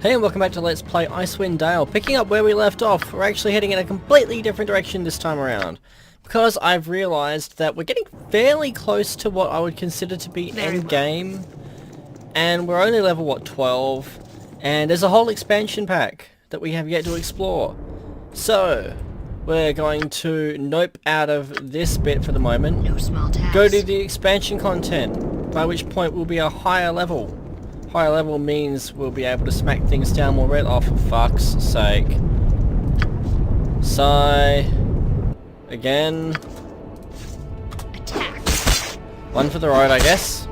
Hey and welcome back to Let's Play Icewind Dale. Picking up where we left off, we're actually heading in a completely different direction this time around. Because I've realised that we're getting fairly close to what I would consider to be endgame. And we're only level, what, 12? And there's a whole expansion pack that we have yet to explore. So, we're going to nope out of this bit for the moment. No small task. Go to the expansion content, by which point we'll be a higher level. Higher level means we'll be able to smack things down more red. Oh, for fuck's sake. Sigh. Again. Attack. One for the road, I guess.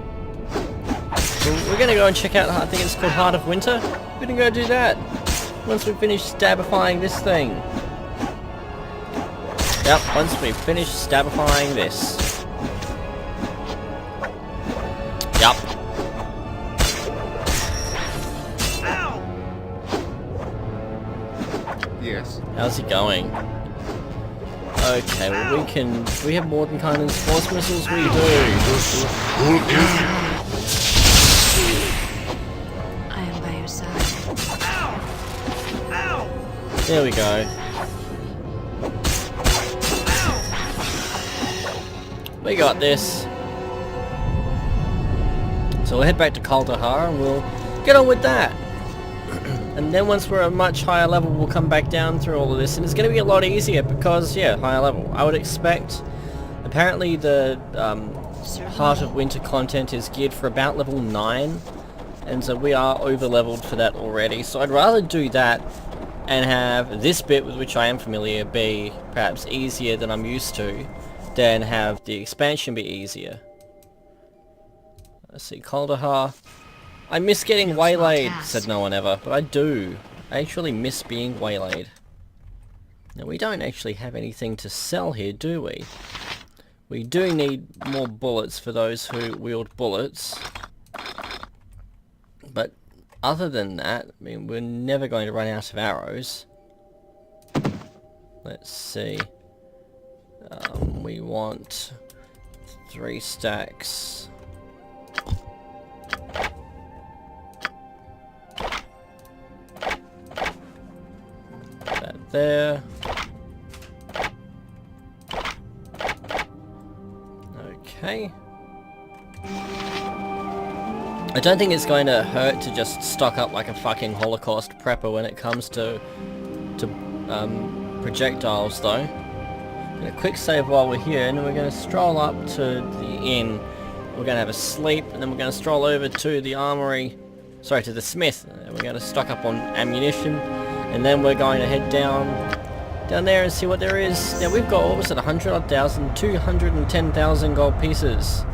So we're gonna go and check out, I think it's called Heart of Winter. We're gonna go do that once we finish stabifying this thing. Yep, once we finish stabifying this. Yup. Yes. How's it going? Okay, well we have Mordenkainen's force missiles, we do. I am by your side. There we go. We got this. So we'll head back to Kaldahar and we'll get on with that. And then once we're at a much higher level, we'll come back down through all of this, and it's going to be a lot easier because, yeah, higher level. I would expect, apparently the Heart of Winter content is geared for about level 9, and so we are over-leveled for that already. So I'd rather do that and have this bit with which I am familiar be perhaps easier than I'm used to, than have the expansion be easier. Let's see, Kaldahar. I miss getting waylaid, said no one ever, but I do. I actually miss being waylaid. Now we don't actually have anything to sell here, do we? We do need more bullets for those who wield bullets. But other than that, I mean, we're never going to run out of arrows. Let's see. We want 3 stacks. There. Okay. I don't think it's going to hurt to just stock up like a fucking Holocaust prepper when it comes to projectiles though. A quick save while we're here, and then we're going to stroll up to the inn. We're going to have a sleep, and then we're going to stroll over to the armory. Sorry, to the smith. And we're going to stock up on ammunition. And then we're going to head down there and see what there is. Now we've got, what was it, 100,000, 210,000 gold pieces.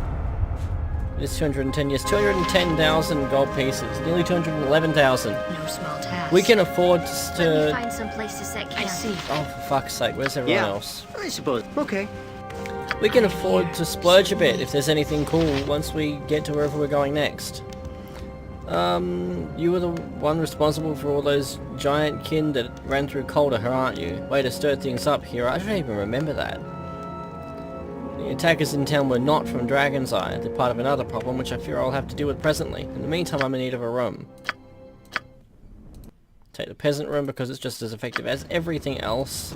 It is 210, yes, 210,000 gold pieces, nearly 211,000. No small task. We can afford Let me to... find some place to set camp. I see. Oh, for fuck's sake, where's everyone else? I suppose. Okay. We can afford to splurge a bit if there's anything cool once we get to wherever we're going next. You were the one responsible for all those giant kin that ran through Kaldahar, aren't you? Way to stir things up here. I don't even remember that. The attackers in town were not from Dragon's Eye. They're part of another problem, which I fear I'll have to deal with presently. In the meantime, I'm in need of a room. Take the peasant room because it's just as effective as everything else.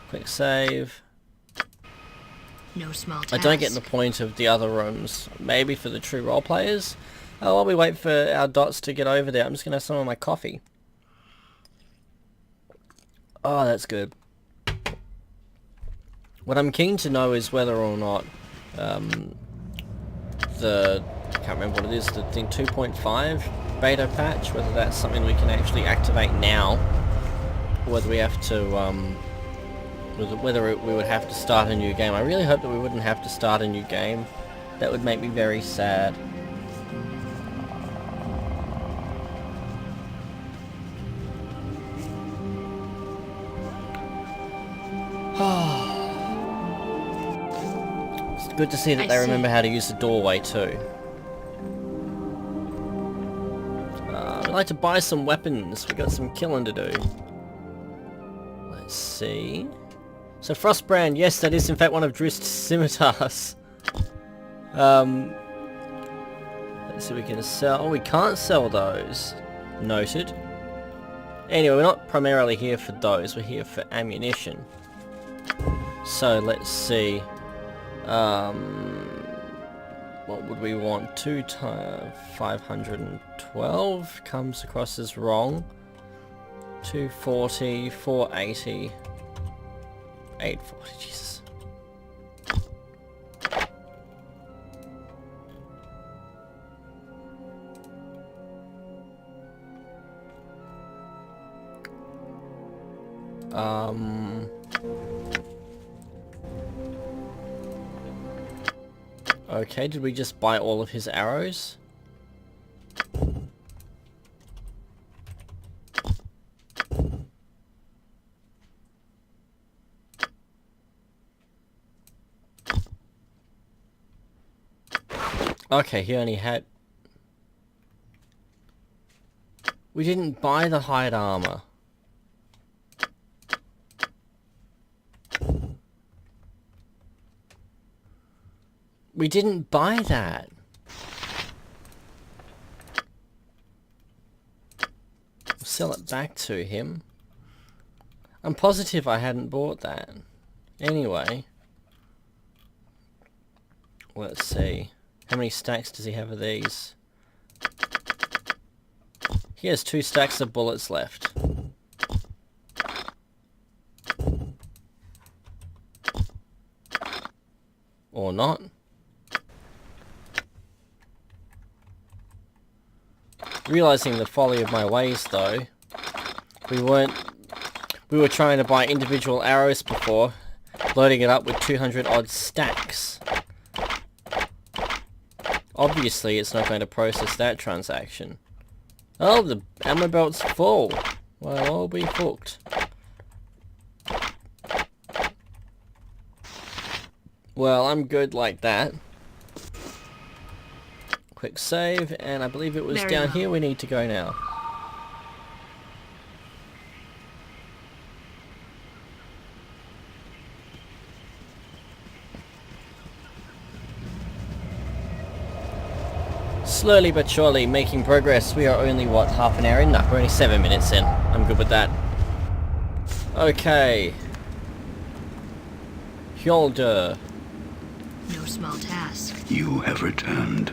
Quick save. No small task. I don't get the point of the other rooms. Maybe for the true role players. Oh, while we wait for our dots to get over there, I'm just going to have some of my coffee. Oh, that's good. What I'm keen to know is whether or not I can't remember what it is, the thing 2.5 beta patch, whether that's something we can actually activate now, or whether we have to, we would have to start a new game. I really hope that we wouldn't have to start a new game. That would make me very sad. It's good to see that they remember how to use the doorway too. We'd like to buy some weapons. We got some killing to do. Let's see. So Frostbrand, yes, that is in fact one of Drist's scimitars. Let's see, we can sell. Oh, we can't sell those. Noted. Anyway, we're not primarily here for those, we're here for ammunition. So let's see. What would we want? 2 times 512 comes across as wrong. 240, 480, 840, Jesus. Okay, did we just buy all of his arrows? Okay, he only had... We didn't buy the hide armor. We didn't buy that. We'll sell it back to him. I'm positive I hadn't bought that. Anyway. Let's see. How many stacks does he have of these? He has 2 stacks of bullets left. Or not. Realizing the folly of my ways though, we were trying to buy individual arrows before, loading it up with 200 odd stacks. Obviously it's not going to process that transaction. Oh, the ammo belt's full. Well, I'll be hooked. Well, I'm good like that. Quick save, and I believe it was Very down well. here we need to go now. Slowly but surely making progress. We are only, what, half an hour in? No, we're only 7 minutes in. I'm good with that. Okay. Hjolder. No small task. You have returned.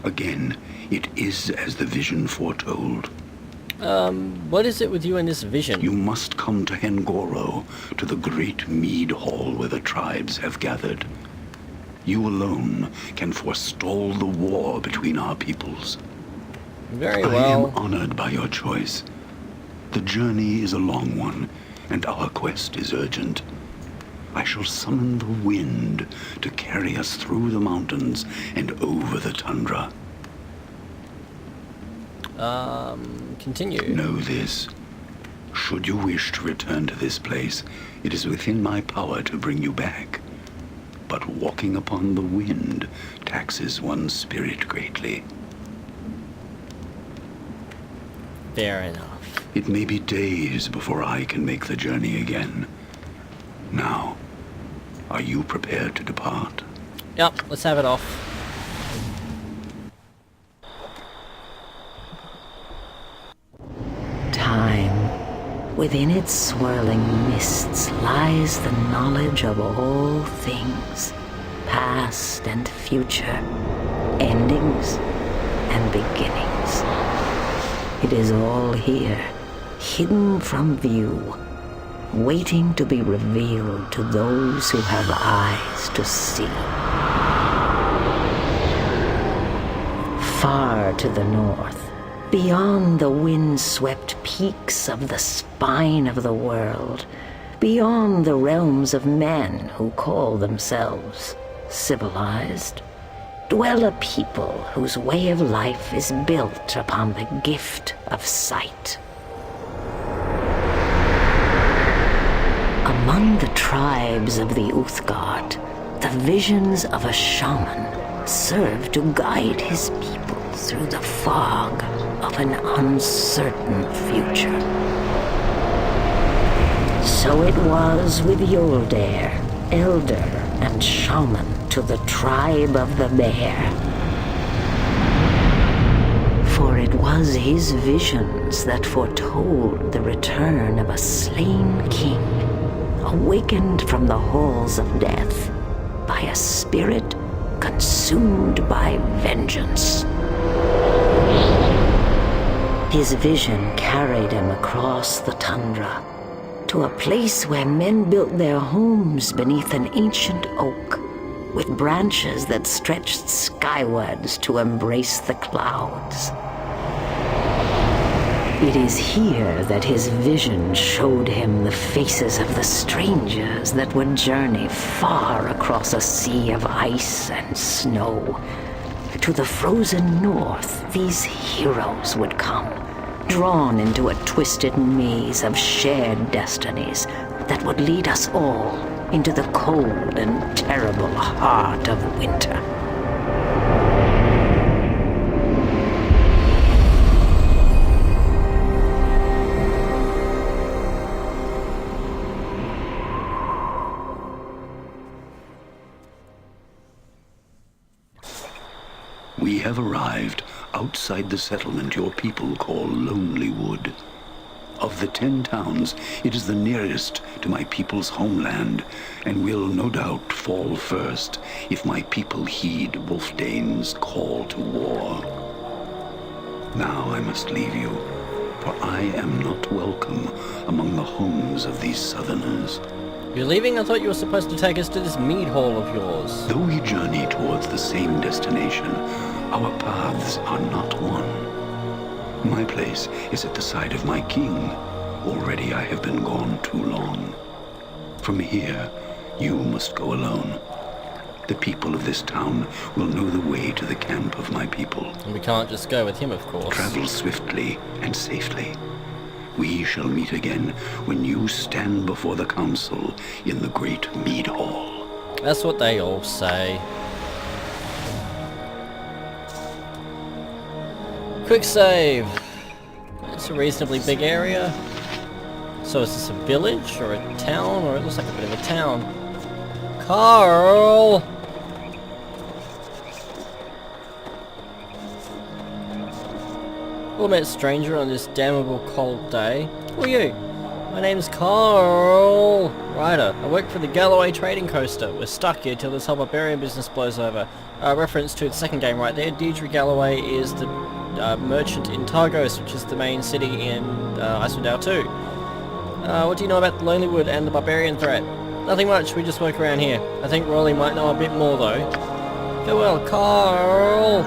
Again, it is as the vision foretold. What is it with you and this vision? You must come to Hengoro, to the great mead hall where the tribes have gathered. You alone can forestall the war between our peoples. Very I well. am honored by your choice. The journey is a long one, and our quest is urgent. I shall summon the wind to carry us through the mountains and over the tundra. Continue. Know this. Should you wish to return to this place, it is within my power to bring you back. But walking upon the wind taxes one's spirit greatly. Fair enough. It may be days before I can make the journey again. Now, are you prepared to depart? Yep, let's have it off. Time, within its swirling mists lies the knowledge of all things, past and future, endings and beginnings. It is all here, hidden from view, waiting to be revealed to those who have eyes to see. Far to the north, beyond the wind-swept peaks of the spine of the world, beyond the realms of men who call themselves civilized, dwell a people whose way of life is built upon the gift of sight. Among the tribes of the Uthgard, the visions of a shaman serve to guide his people through the fog of an uncertain future. So it was with Yoldair, elder and shaman to the tribe of the Bear. For it was his visions that foretold the return of a slain king, awakened from the halls of death by a spirit consumed by vengeance. His vision carried him across the tundra to a place where men built their homes beneath an ancient oak with branches that stretched skywards to embrace the clouds. It is here that his vision showed him the faces of the strangers that would journey far across a sea of ice and snow. To the frozen north, these heroes would come, drawn into a twisted maze of shared destinies that would lead us all into the cold and terrible heart of winter. We have arrived outside the settlement your people call Lonely Wood. Of the 10 towns, it is the nearest to my people's homeland, and will no doubt fall first if my people heed Wolfdane's call to war. Now I must leave you, for I am not welcome among the homes of these southerners. You're leaving? I thought you were supposed to take us to this mead hall of yours. Though we journey towards the same destination, our paths are not one. My place is at the side of my king. Already I have been gone too long. From here, you must go alone. The people of this town will know the way to the camp of my people. And we can't just go with him, of course. Travel swiftly and safely. We shall meet again when you stand before the council in the great mead hall. That's what they all say. Quick save. It's a reasonably big area. So is this a village or a town? Or it looks like a bit of a town. Carl! Well met, stranger, on this damnable cold day. Who are you? My name's Carl Ryder. I work for the Galloway Trading Coaster. We're stuck here till this whole barbarian business blows over. Reference to the second game right there. Deirdre Galloway is the merchant in Targos, which is the main city in Icewind 2. What do you know about the Lonely Wood and the barbarian threat? Nothing much, we just work around here. I think Rawley might know a bit more though. Farewell, Carl!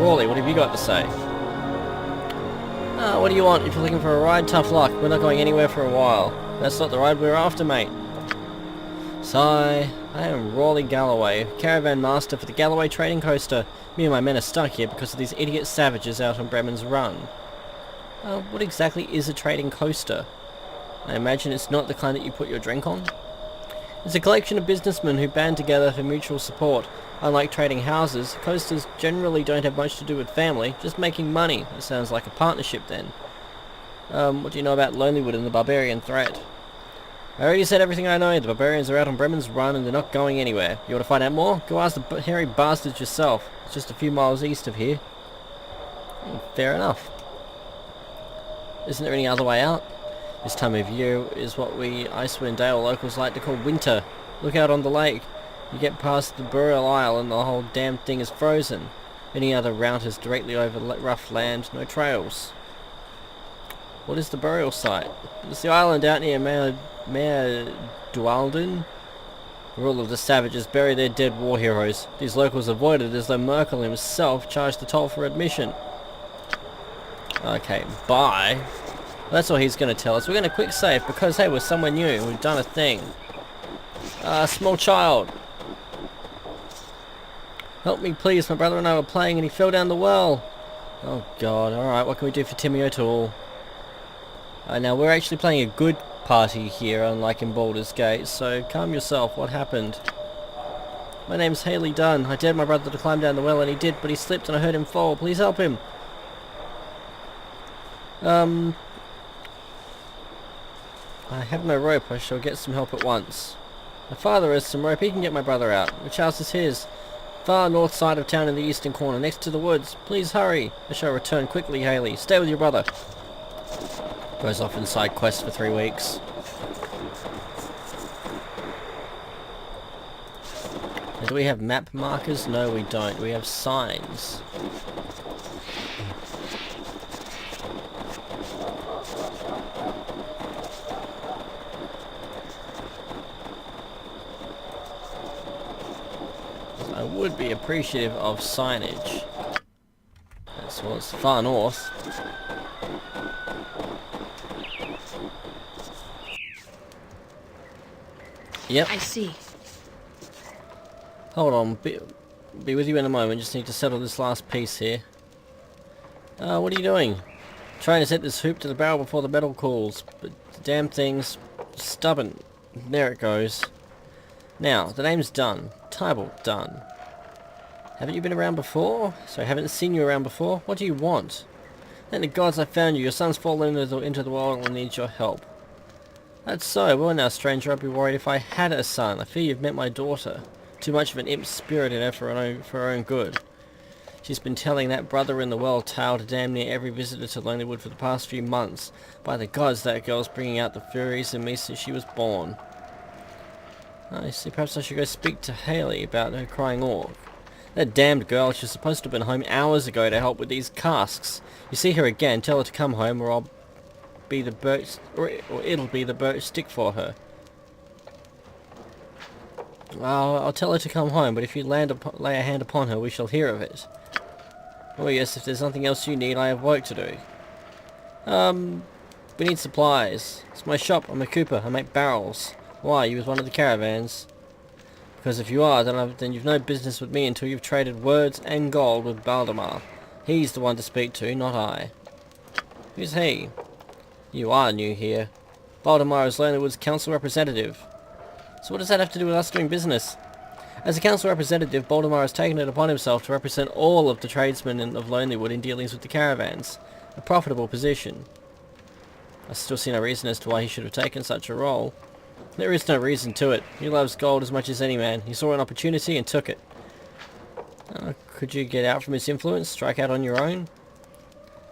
Rawley, what have you got to say? What do you want? If you're looking for a ride, tough luck. We're not going anywhere for a while. That's not the ride we're after, mate. Sigh. I am Rawley Galloway, caravan master for the Galloway Trading Coaster. Me and my men are stuck here because of these idiot savages out on Bremen's Run. What exactly is a trading coaster? I imagine it's not the kind that you put your drink on? It's a collection of businessmen who band together for mutual support. Unlike trading houses, coasters generally don't have much to do with family, just making money. It sounds like a partnership then. What do you know about Lonelywood and the barbarian threat? I already said everything I know. The barbarians are out on Bremen's Run and they're not going anywhere. You want to find out more? Go ask the hairy bastards yourself. It's just a few miles east of here. Fair enough. Isn't there any other way out? This time of year is what we Icewind Dale locals like to call winter. Look out on the lake. You get past the Burial Isle and the whole damn thing is frozen. Any other route is directly over rough land, no trails. What is the burial site? It's the island out near Mare Dualden, where all of the savages bury their dead war heroes. These locals avoid it as though Merkel himself charged the toll for admission. Okay, bye. That's all he's going to tell us. We're going to quick save because, hey, we're somewhere new. We've done a thing. Small child. Help me, please. My brother and I were playing and he fell down the well. Oh, God. Alright, what can we do for Timmy O'Toole? Now, we're actually playing a good party here, unlike in Baldur's Gate, so calm yourself. What happened? My name's Haley Dunn. I dared my brother to climb down the well and he did, but he slipped and I heard him fall. Please help him. I have no rope. I shall get some help at once. My father has some rope. He can get my brother out. Which house is his? Far north side of town in the eastern corner, next to the woods. Please hurry. I shall return quickly, Haley. Stay with your brother. Goes off in side quest for 3 weeks. And do we have map markers? No, we don't. We have signs. I would be appreciative of signage. That's well, it's far north. Yep. I see. Hold on, be with you in a moment, just need to settle this last piece here. What are you doing? Trying to set this hoop to the barrel before the metal cools, but the damn thing's stubborn. There it goes. Now, the name's Dunn. Tybalt Dunn. Haven't you been around before? So I haven't seen you around before? What do you want? Thank the gods I found you. Your son's fallen into the world and needs your help. That's so. Well now, stranger, I'd be worried if I had a son. I fear you've met my daughter. Too much of an imp spirit in her for her own good. She's been telling that brother in the world tale to damn near every visitor to Lonelywood for the past few months. By the gods, that girl's bringing out the furies in me since she was born. I see, perhaps I should go speak to Haley about her crying orc. That damned girl, she's supposed to have been home hours ago to help with these casks. You see her again, tell her to come home or I'll be the birch, or it'll be the birch stick for her. I'll tell her to come home, but if you lay a hand upon her, we shall hear of it. Oh yes, if there's nothing else you need, I have work to do. We need supplies. It's my shop, I'm a cooper, I make barrels. Why, you with one of the caravans? Because if you are, then you've no business with me until you've traded words and gold with Baldemar. He's the one to speak to, not I. Who's he? You are new here. Baldemar is Lonelywood's council representative. So what does that have to do with us doing business? As a council representative, Baldemar has taken it upon himself to represent all of the tradesmen of Lonelywood in dealings with the caravans. A profitable position. I still see no reason as to why he should have taken such a role. There is no reason to it. He loves gold as much as any man. He saw an opportunity and took it. Could you get out from his influence? Strike out on your own?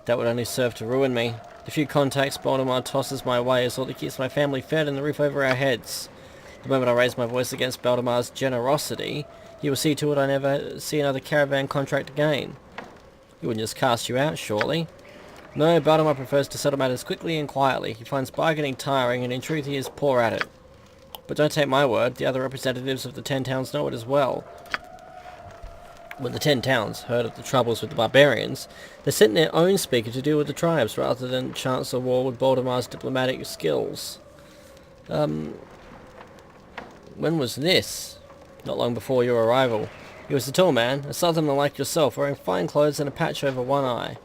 That would only serve to ruin me. The few contacts Baldemar tosses my way is all that keeps my family fed and the roof over our heads. The moment I raise my voice against Baldemar's generosity, he will see to it I never see another caravan contract again. He wouldn't just cast you out, surely. No, Baldemar prefers to settle matters quickly and quietly. He finds bargaining tiring, and in truth he is poor at it. But don't take my word, the other representatives of the 10 towns know it as well. When the 10 towns heard of the troubles with the barbarians, they sent their own speaker to deal with the tribes rather than chance a war with Baldemar's diplomatic skills. When was this? Not long before your arrival. He was a tall man, a southerner like yourself, wearing fine clothes and a patch over one eye.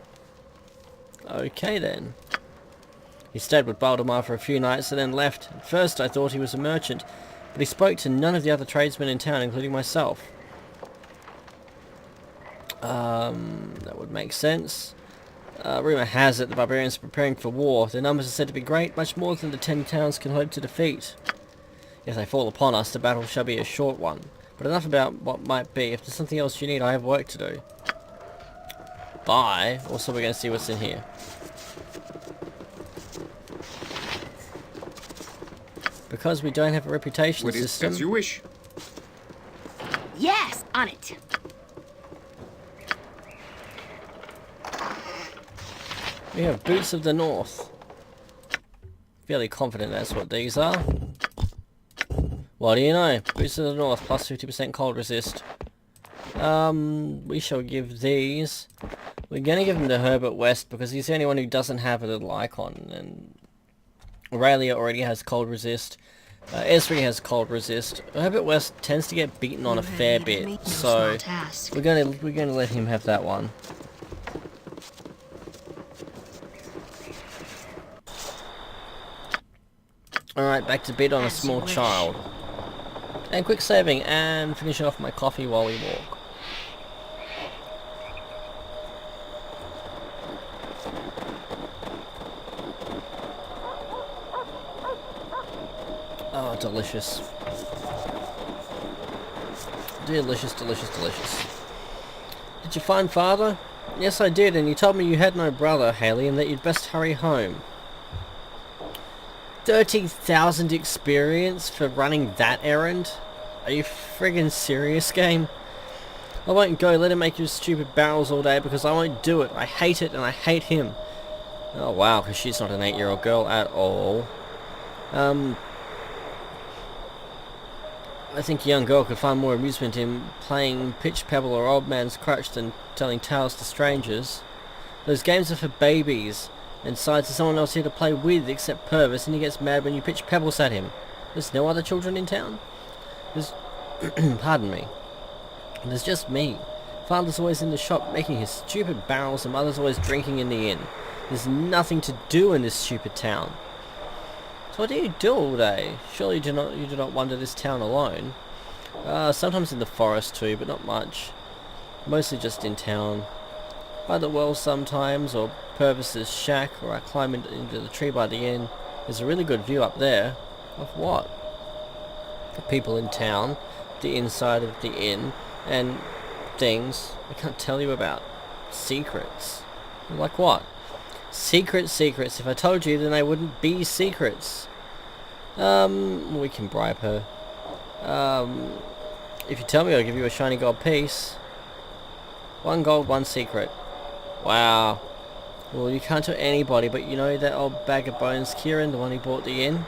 Okay then. He stayed with Baldemar for a few nights and then left. At first I thought he was a merchant, but he spoke to none of the other tradesmen in town, including myself. That would make sense. Rumour has it the barbarians are preparing for war. Their numbers are said to be great, much more than the 10 towns can hope to defeat. If they fall upon us, the battle shall be a short one. But enough about what might be. If there's something else you need, I have work to do. Bye. Also, we're going to see what's in here. Because we don't have a reputation system. As you wish. Yes, on it. We have Boots of the North. Fairly confident that's what these are. What do you know? Boots of the North plus 50% cold resist. We shall give these. We're going to give them to Herbert West because he's the only one who doesn't have a little icon. And Aurelia already has cold resist. Esri has cold resist. Herbert West tends to get beaten on a fair bit, so we're going to let him have that one. Alright, back to bed on a small child. And quick saving, and finishing off my coffee while we walk. Oh, delicious. Delicious, delicious, delicious. Did you find father? Yes, I did, and you told me you had no brother, Haley, and that you'd best hurry home. 30,000 experience for running that errand? Are you friggin' serious, game? I won't go. Let him make your stupid barrels all day because I won't do it. I hate it and I hate him. Oh wow, because she's not an 8-year-old girl at all. I think a young girl could find more amusement in playing Pitch Pebble or Old Man's Crutch than telling tales to strangers. Those games are for babies, and besides there's someone else here to play with except Purvis, and he gets mad when you pitch pebbles at him. There's no other children in town? There's... pardon me. There's just me. Father's always in the shop making his stupid barrels and mother's always drinking in the inn. There's nothing to do in this stupid town. So what do you do all day? Surely you do not wander this town alone. Sometimes in the forest too, but not much. Mostly just in town. By the well sometimes, or Purvis's shack, or I climb into the tree by the inn. There's a really good view up there. Of what? The people in town, the inside of the inn, and things I can't tell you about. Secrets. Like what? Secrets. If I told you, then they wouldn't be secrets. We can bribe her. If you tell me, I'll give you a shiny gold piece. 1 gold, 1 secret. Wow. Well, you can't tell anybody, but you know that old bag of bones, Kieran, the one who bought the inn?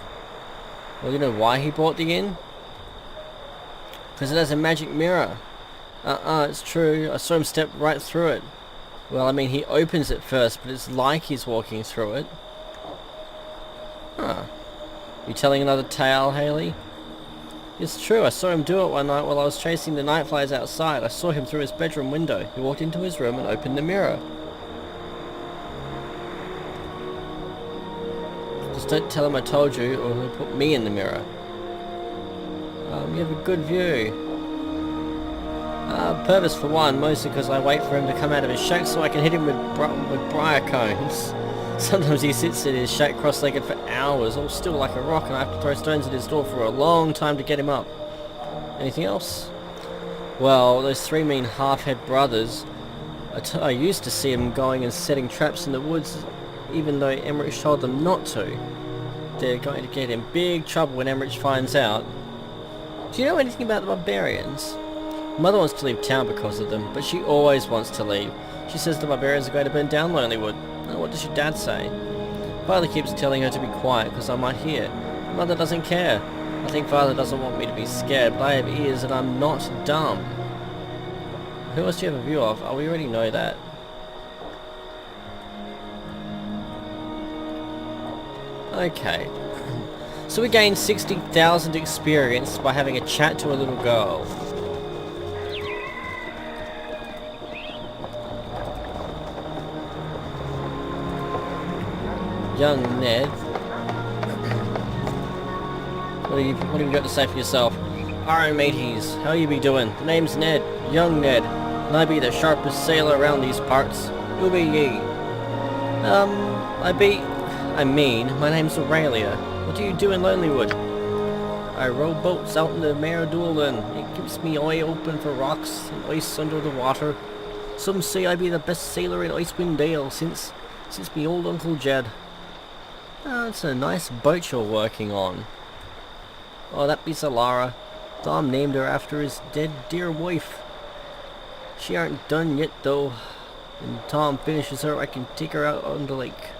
Well, you know why he bought the inn? Because it has a magic mirror. It's true. I saw him step right through it. Well, I mean, he opens it first, but it's like he's walking through it. Huh. You telling another tale, Haley? It's true, I saw him do it one night while I was chasing the nightflies outside. I saw him through his bedroom window. He walked into his room and opened the mirror. Just don't tell him I told you, or he'll put me in the mirror. You have a good view. Purpose for one, mostly because I wait for him to come out of his shack so I can hit him with briar cones. Sometimes he sits in his shack cross-legged for hours, all still like a rock, and I have to throw stones at his door for a long time to get him up. Anything else? Well, those 3 mean half-head brothers. I used to see them going and setting traps in the woods, even though Emmerich told them not to. They're going to get in big trouble when Emmerich finds out. Do you know anything about the barbarians? Mother wants to leave town because of them, but she always wants to leave. She says the barbarians are going to burn down Lonelywood. What does your dad say? Father keeps telling her to be quiet because I might hear. Mother doesn't care. I think Father doesn't want me to be scared, but I have ears and I'm not dumb. Who else do you have a view of? Oh, we already know that. Okay. So we gained 60,000 experience by having a chat to a little girl. Young Ned. What have you got to say for yourself? Alright mateys, how you be doing? The name's Ned, young Ned, and I be the sharpest sailor around these parts. Who be ye? My name's Aurelia. What do you do in Lonelywood? I row boats out in the Mare Doolin. It keeps me eye open for rocks and ice under the water. Some say I be the best sailor in Icewind Dale since me old Uncle Jed. Oh, it's a nice boat you're working on. Oh, that be Solara. Tom named her after his dead dear wife. She aren't done yet though. When Tom finishes her, I can take her out on the lake.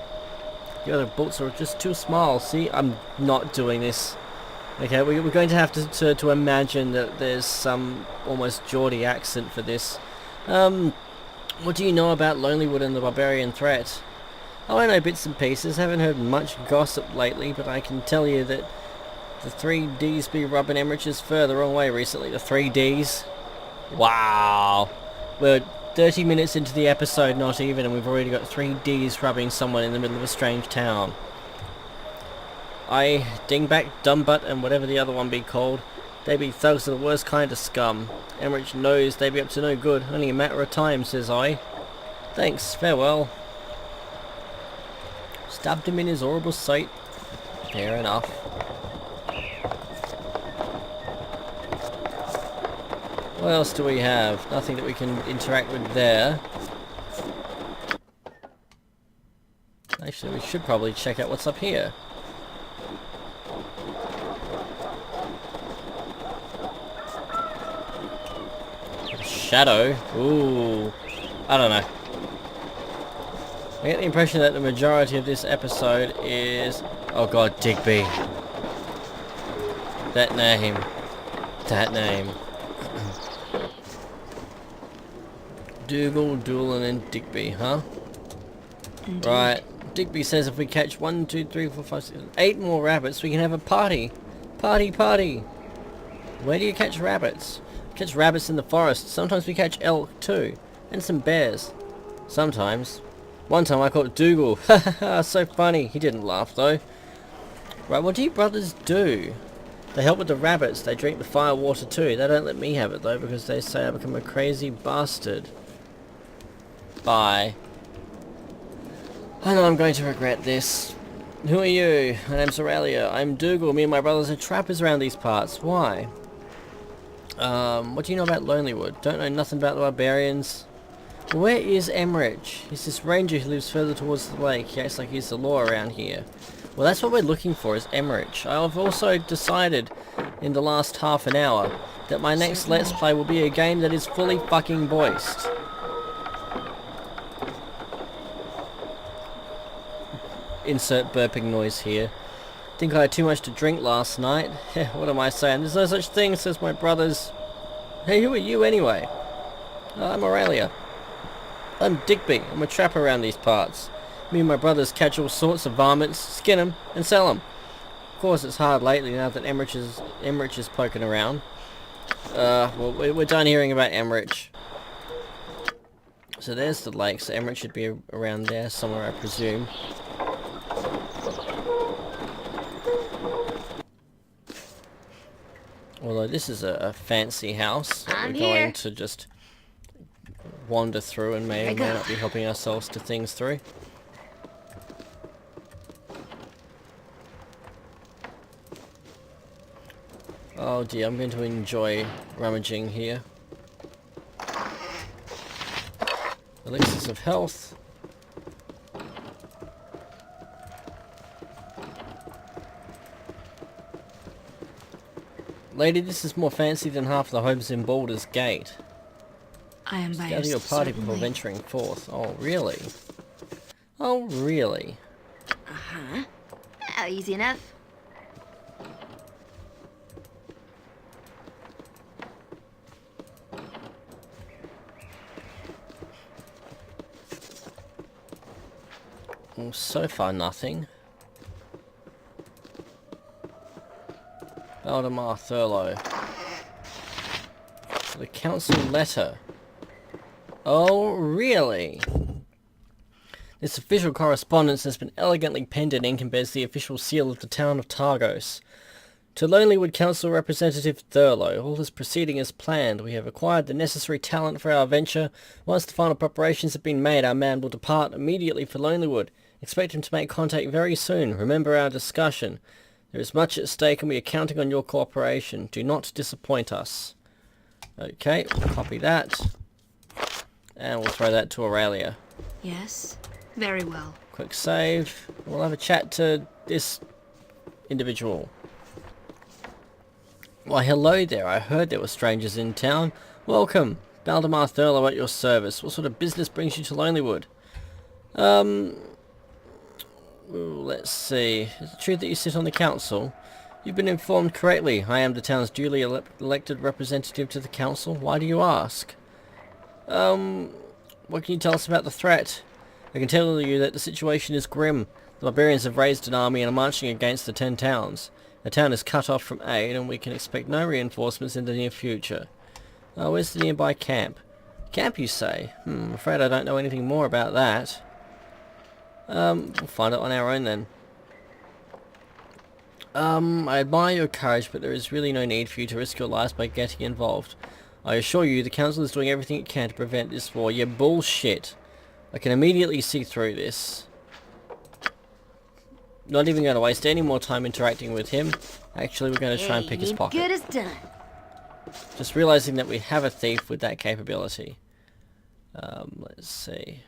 The other boats are just too small. See, I'm not doing this. Okay, we're going to have to imagine that there's some almost Geordie accent for this. What do you know about Lonelywood and the barbarian threat? Oh, I know bits and pieces. Haven't heard much gossip lately, but I can tell you that the 3Ds be rubbing Emmerich's fur the wrong way recently. The 3Ds? Wow. We're 30 minutes into the episode, not even, and we've already got 3Ds rubbing someone in the middle of a strange town. Dingback, Dumbbutt, and whatever the other one be called, they be thugs of the worst kind of scum. Emmerich knows they be up to no good, only a matter of time, says I. Thanks, farewell. Stabbed him in his horrible sight. Fair enough. What else do we have? Nothing that we can interact with there. Actually, we should probably check out what's up here. Shadow? Ooh. I don't know. I get the impression that the majority of this episode is... Oh god, Digby. That name. That name. Dougal, Doolan, and Digby, huh? Indeed. Right. Digby says if we catch 1, 2, 3, 4, 5, 6, 8 more rabbits, we can have a party. Party, party. Where do you catch rabbits? Catch rabbits in the forest. Sometimes we catch elk too. And some bears. Sometimes. One time I caught Dougal. Haha, so funny. He didn't laugh though. Right, what do you brothers do? They help with the rabbits. They drink the fire water too. They don't let me have it though because they say I become a crazy bastard. Bye. I know I'm going to regret this. Who are you? My name's Aurelia. I'm Dougal. Me and my brothers are trappers around these parts. Why? What do you know about Lonelywood? Don't know nothing about the barbarians. Where is Emmerich? He's this ranger who lives further towards the lake. He acts like he's the law around here. Well, that's what we're looking for, is Emmerich. I've also decided in the last half an hour that my next Let's Play will be a game that is fully fucking voiced. Insert burping noise here. Think I had too much to drink last night. What am I saying? There's no such thing, says my brothers. Hey, who are you anyway? I'm Aurelia. I'm Digby. I'm a trapper around these parts. Me and my brothers catch all sorts of varmints, skin them, and sell them. Of course, it's hard lately now that Emmerich is poking around. Well, we're done hearing about Emmerich. So there's the lake, so Emmerich should be around there somewhere, I presume. Although this is a fancy house that I'm we're going here. to just wander through and may or may not be helping ourselves to things through. Oh dear, I'm going to enjoy rummaging here. Elixirs of health. Lady, this is more fancy than half the homes in Baldur's Gate. I am by Gather your party before certainly. venturing forth. Oh, really? Oh, really? Uh-huh. Oh, easy enough. Well, so far nothing. Valdemar Thurlow. The council letter. Oh, really? This official correspondence has been elegantly penned in ink and bears the official seal of the town of Targos. To Lonelywood Council Representative Thurlow, all is proceeding as planned. We have acquired the necessary talent for our venture. Once the final preparations have been made, our man will depart immediately for Lonelywood. Expect him to make contact very soon. Remember our discussion. There is much at stake and we are counting on your cooperation. Do not disappoint us. Okay, we'll copy that. And we'll throw that to Aurelia. Yes. Very well. Quick save. We'll have a chat to this individual. Why, hello there. I heard there were strangers in town. Welcome. Valdemar Thurlow at your service. What sort of business brings you to Lonelywood? Let's see. Is it true that you sit on the council? You've been informed correctly. I am the town's duly elected representative to the council. Why do you ask? What can you tell us about the threat? I can tell you that the situation is grim. The barbarians have raised an army and are marching against the 10 towns. The town is cut off from aid and we can expect no reinforcements in the near future. Where's the nearby camp? Camp, you say? I'm afraid I don't know anything more about that. We'll find it on our own then. I admire your courage, but there is really no need for you to risk your lives by getting involved. I assure you, the council is doing everything it can to prevent this war. Yeah, bullshit. I can immediately see through this. Not even going to waste any more time interacting with him. Actually, we're going to try and pick his pocket. Good as done. Just realizing that we have a thief with that capability. Let's see.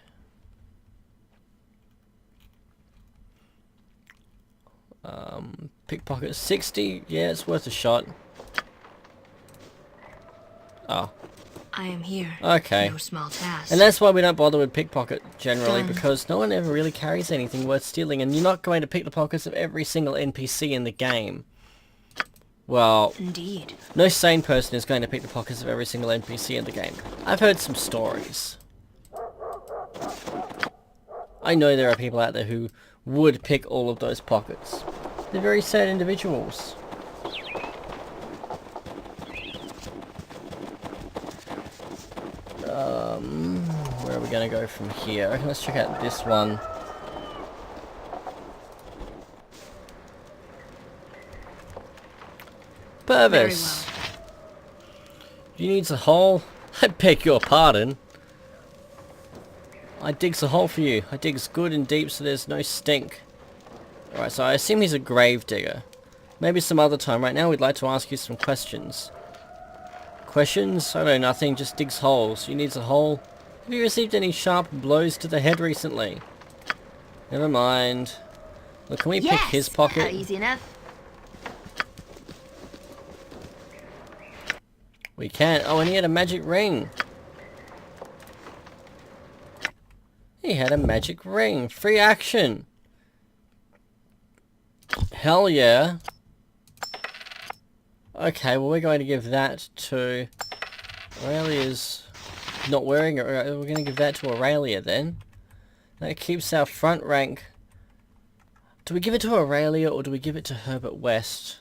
Pickpocket 60. Yeah, it's worth a shot. Oh. I am here. Okay. No small task. And that's why we don't bother with pickpocket generally, Done. because no one ever really carries anything worth stealing, and you're not going to pick the pockets of every single NPC in the game. Well, Indeed. no sane person is going to pick the pockets of every single NPC in the game. I've heard some stories. I know there are people out there who would pick all of those pockets. They're very sad individuals. Where are we going to go from here? I reckon let's check out this one. Purvis! Very well. You needs a hole? I beg your pardon. I digs a hole for you. I digs good and deep so there's no stink. Alright, so I assume he's a grave digger. Maybe some other time. Right now we'd like to ask you some questions. Questions? I know nothing, just digs holes. You needs a hole? Have you received any sharp blows to the head recently? Never mind. Look, can we pick his pocket? Easy enough. We can. Oh, and he had a magic ring. He had a magic ring. Free action. Hell yeah. Okay, well we're going to give that to... Aurelia's not wearing it. We're going to give that to Aurelia then. That keeps our front rank. Do we give it to Aurelia or do we give it to Herbert West?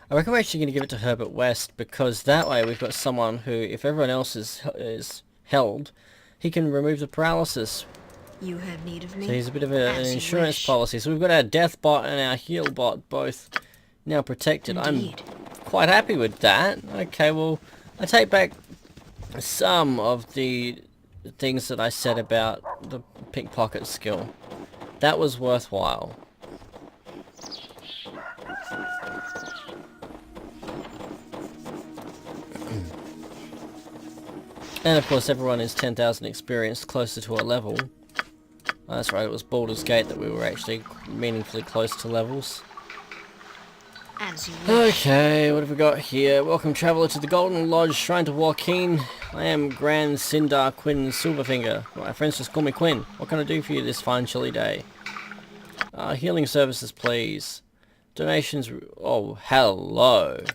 I reckon we're actually going to give it to Herbert West, because that way we've got someone who, if everyone else is held, he can remove the paralysis. You have need of me. So he's a bit of an As you insurance wish. policy. So we've got our death bot and our heal bot both now protected. Indeed. I'm quite happy with that. Okay, well, I take back some of the things that I said about the pickpocket skill. That was worthwhile. And of course everyone is 10,000 experience closer to a level. Oh, that's right, it was Baldur's Gate that we were actually meaningfully close to levels. As you wish. Okay, what have we got here? Welcome traveller to the Golden Lodge, Shrine to Joaquin. I am Grand Sindar Quinn Silverfinger. My friends just call me Quinn. What can I do for you this fine chilly day? Healing services please. Donations... Oh, hello.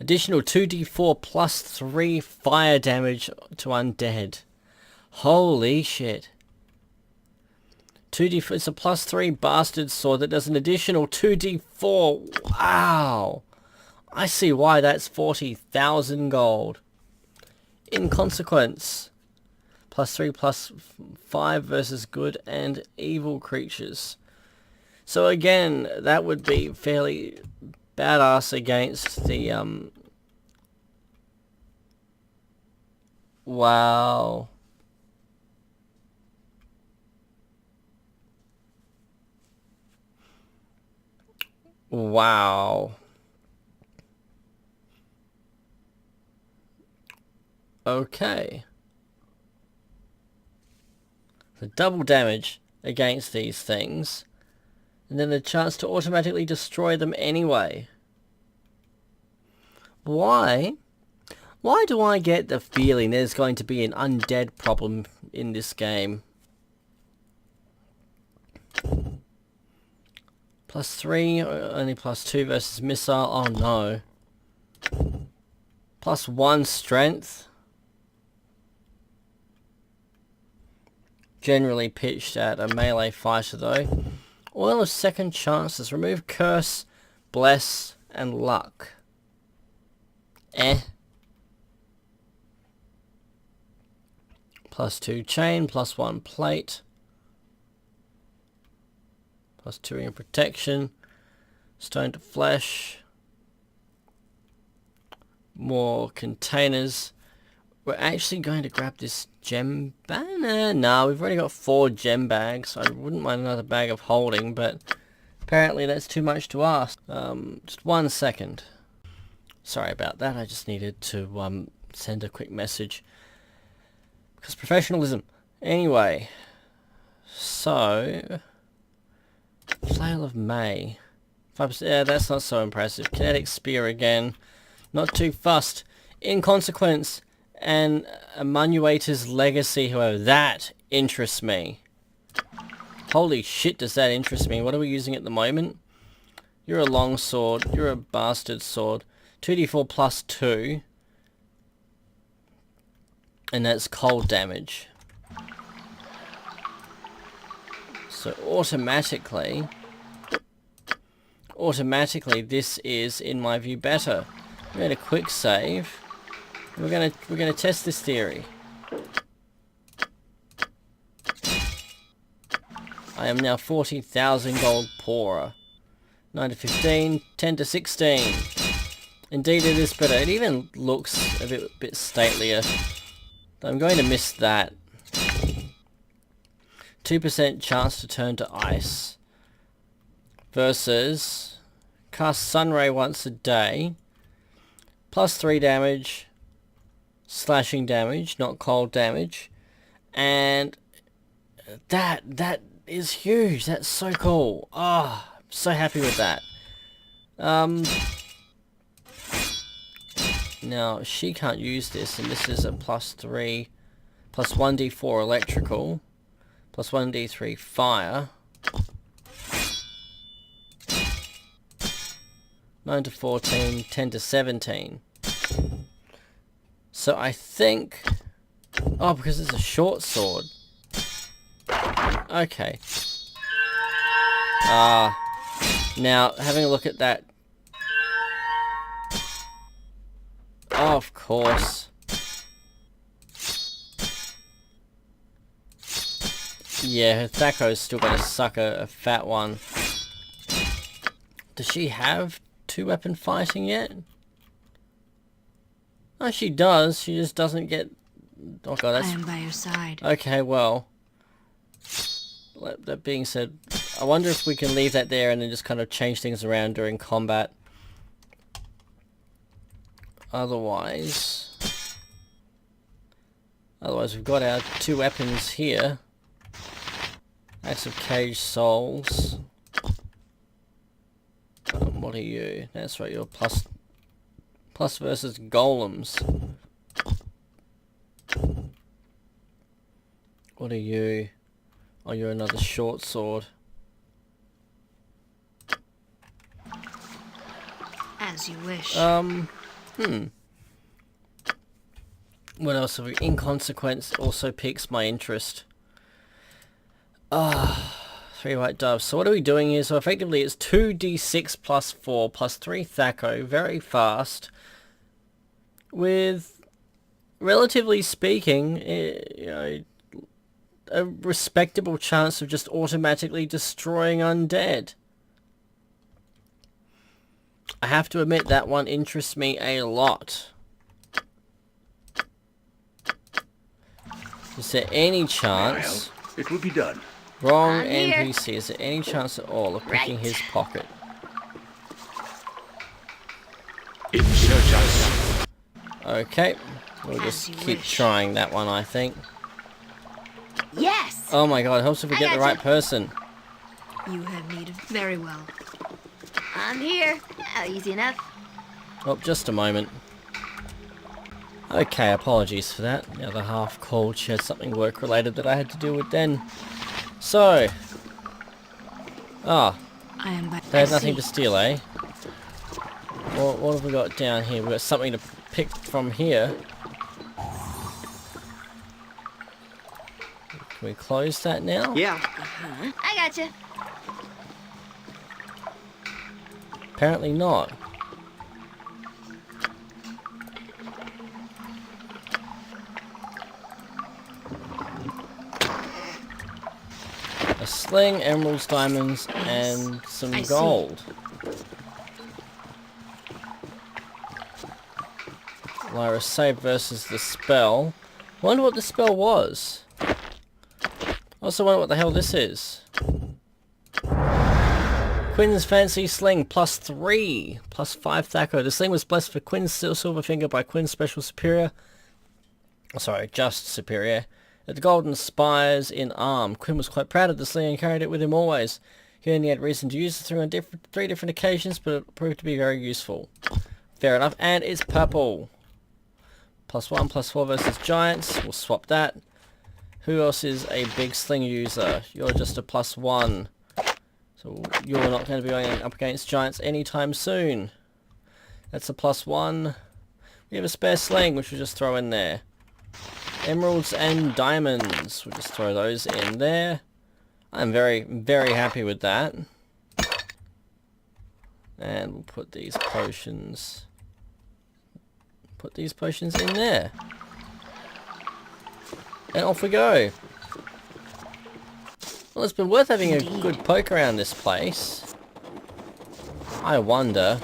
Additional 2d4 plus 3 fire damage to undead. Holy shit. 2d4, it's a plus 3 bastard sword that does an additional 2d4. Wow. I see why that's 40,000 gold. In consequence, plus 3 plus 5 versus good and evil creatures. So again, that would be fairly badass against the wow. Wow. Okay. So double damage against these things. And then the chance to automatically destroy them anyway. Why? Why do I get the feeling there's going to be an undead problem in this game? Plus 3, only plus 2 versus missile. Oh no. Plus 1 strength. Generally pitched at a melee fighter though. Oil of second chances. Remove curse, bless, and luck. Plus 2 chain, plus 1 plate. Plus 2 in protection. Stone to flesh. More containers. We're actually going to grab this gem bag. Nah, we've already got 4 gem bags. I wouldn't mind another bag of holding, but Apparently that's too much to ask. Just 1 second. Sorry about that, I just needed to send a quick message. Because professionalism. Anyway, so Flail of May. 5%, yeah, that's not so impressive. Kinetic Spear again. Not too fussed. Inconsequence and Emmanuator's Legacy, however, that interests me. Holy shit, does that interest me. What are we using at the moment? You're a long sword. You're a bastard sword. 2d4 plus 2. And that's cold damage. So automatically this is, in my view, better. We're going to quick save. We're gonna test this theory. I am now 40,000 gold poorer. 9 to 15, 10 to 16. Indeed it is better. It even looks a bit statelier. I'm going to miss that. 2% chance to turn to ice. Versus cast Sunray once a day. Plus 3 damage. Slashing damage, not cold damage. And that is huge. That's so cool. Ah, I'm so happy with that. Now she can't use this, and this is a plus 3, plus 1d4 electrical, plus 1d3 fire. 9 to 14, 10 to 17. So I think... Oh, because it's a short sword. Okay. Now, having a look at that... Oh, of course. Yeah, her Thaco's still gonna suck a fat one. Does she have 2-weapon fighting yet? Oh, she does. She just doesn't get... Oh god, that's... I am by your side. Okay, well... That being said, I wonder if we can leave that there and then just kind of change things around during combat. Otherwise we've got our 2 weapons here. Axe of Caged Souls. What are you? That's right, you're plus versus golems. What are you? Oh, you're another short sword. As you wish. What else have we? Inconsequence also piques my interest. 3 white doves. So what are we doing here? So effectively it's 2d6 plus 4 plus 3 Thaco, very fast. With, relatively speaking, you know, a respectable chance of just automatically destroying undead. I have to admit that one interests me a lot. Is there any chance... It will be done. Wrong I'm here. NPC. Is there any chance at all of picking his pocket? Insert us. Okay. We'll As just you keep wish. trying that one, I think. Yes! Oh my god, it helps if we I get the gotcha. right person. You have need of... Very well. I'm here. Easy enough. Oh, just a moment. Okay, apologies for that. The other half called. She had something work-related that I had to deal with then. So... Ah, I am by... they had I nothing see. to steal, eh? What have we got down here? We've got something to pick from here. Can we close that now? Yeah. I gotcha. Apparently not. A sling, emeralds, diamonds, and some I see. gold. Lyra save versus the spell. I wonder what the spell was. I also wonder what the hell this is. Quinn's Fancy Sling, +3, +5 Thaco. The sling was blessed for Quinn's Silverfinger by Quinn's Special Superior. Sorry, just Superior. At the Golden Spires in Arm. Quinn was quite proud of the sling and carried it with him always. He only had reason to use it through on three different occasions, but it proved to be very useful. Fair enough, and it's purple. +1, +4 versus Giants. We'll swap that. Who else is a big sling user? You're just a +1. So you're not going to be going up against Giants anytime soon. That's a +1. We have a spare sling, which we'll just throw in there. Emeralds and diamonds. We'll just throw those in there. I'm very, very happy with that. And we'll put these potions... in there. And off we go. Well, it's been worth having a good poke around this place. I wonder...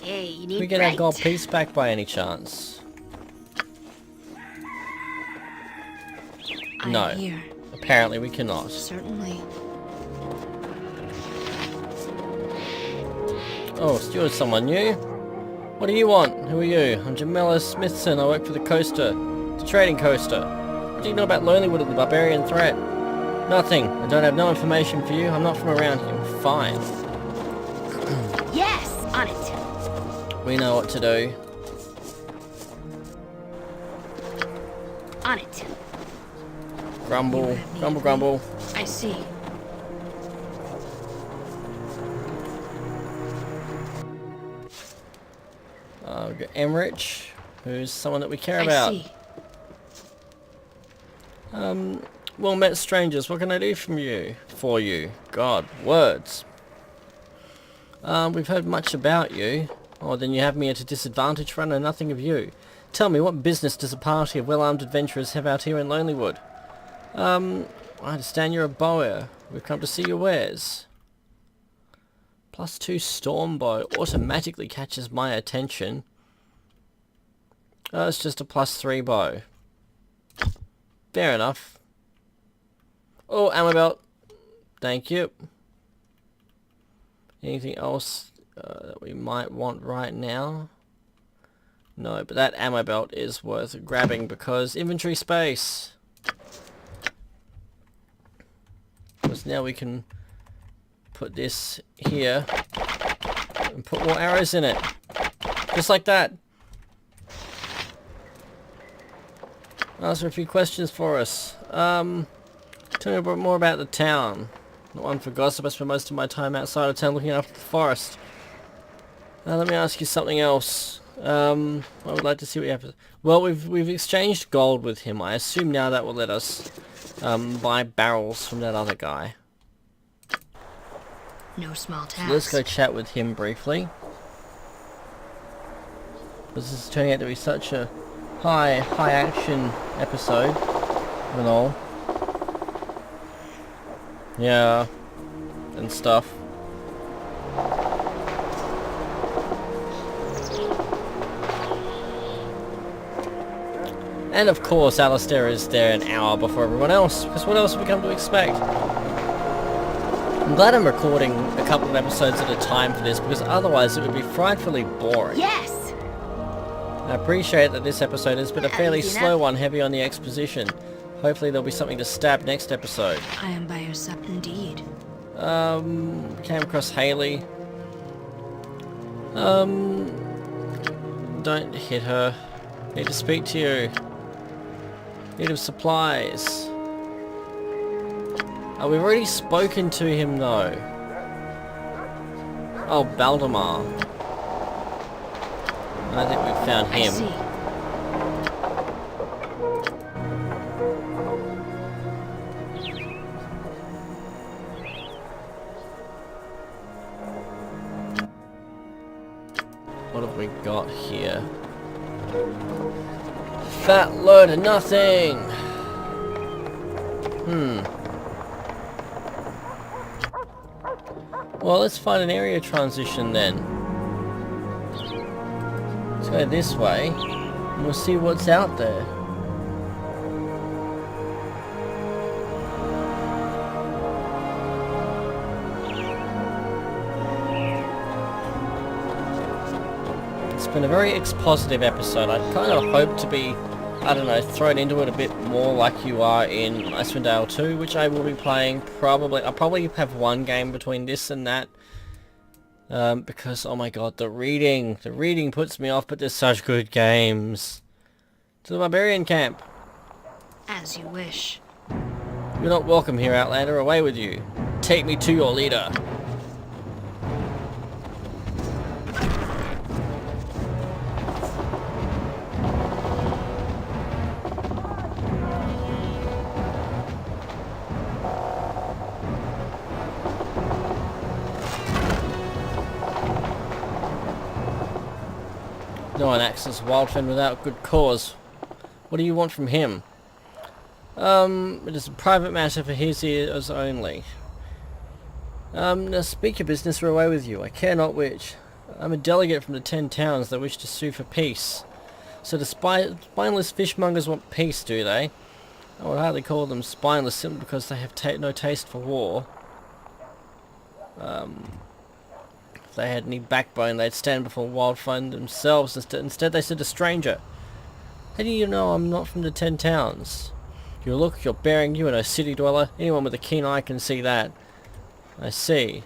Hey, you Can need we get our bright. gold piece back by any chance? I'm No. here. Apparently we cannot. Certainly. Oh, Stuart's someone new. What do you want? Who are you? I'm Jamila Smithson. I work for the Coaster. The trading coaster. What do you know about Lonelywood and the barbarian threat? Nothing. I don't have no information for you. I'm not from around here. Fine. Yes, on it. We know what to do. On it. Grumble. Grumble, grumble. I see. We've got Emmerich, who's someone that we care I about. see. Well met strangers, what can I do for you? God, words. We've heard much about you. Oh, then you have me at a disadvantage, for I know nothing of you. Tell me, what business does a party of well-armed adventurers have out here in Lonelywood? I understand you're a bower. We've come to see your wares. +2 storm bow automatically catches my attention. It's just a +3 bow. Fair enough. Oh, ammo belt. Thank you. Anything else that we might want right now? No, but that ammo belt is worth grabbing because inventory space. Because now we can put this here and put more arrows in it. Just like that. Answer a few questions for us. Tell me a bit more about the town. Not one for gossip. I spend most of my time outside of town looking after the forest. Let me ask you something else. I would like to see what you have to... Well, we've exchanged gold with him. I assume now that will let us buy barrels from that other guy. No small task. So let's go chat with him briefly. This is turning out to be such a high action episode and all. Yeah, and stuff. And of course Alistair is there an hour before everyone else, because what else have we come to expect? I'm glad I'm recording a couple of episodes at a time for this, because otherwise it would be frightfully boring. Yes. I appreciate that this episode has been a fairly slow one, heavy on the exposition. Hopefully there'll be something to stab next episode. I am by your side indeed. Came across Haley. Don't hit her. Need to speak to you. Need of supplies. Oh, we've already spoken to him though. Oh, Baldemar. I think we've found him. I see. What have we got here? Fat load of nothing! Well, let's find an area transition then. Let's go this way, and we'll see what's out there. been a very expositive episode. I kind of hope to be, I don't know, thrown into it a bit more like you are in Icewind Dale 2, which I will be playing probably. I'll probably have one game between this and that. Because, oh my god, the reading puts me off, but there's such good games. To the Barbarian Camp. As you wish. You're not welcome here, Outlander. Away with you. Take me to your leader. No one acts as Wildfen without good cause. What do you want from him? It is a private matter for his ears only. Now speak your business or away with you. I care not which. I'm a delegate from the 10 towns that wish to sue for peace. So the spineless fishmongers want peace, do they? I would hardly call them spineless simply because they have no taste for war. If they had any backbone, they'd stand before Wildfen themselves. Instead, they said a stranger. How do you know I'm not from the 10 towns? Your look, your bearing, you are no city dweller. Anyone with a keen eye can see that. I see.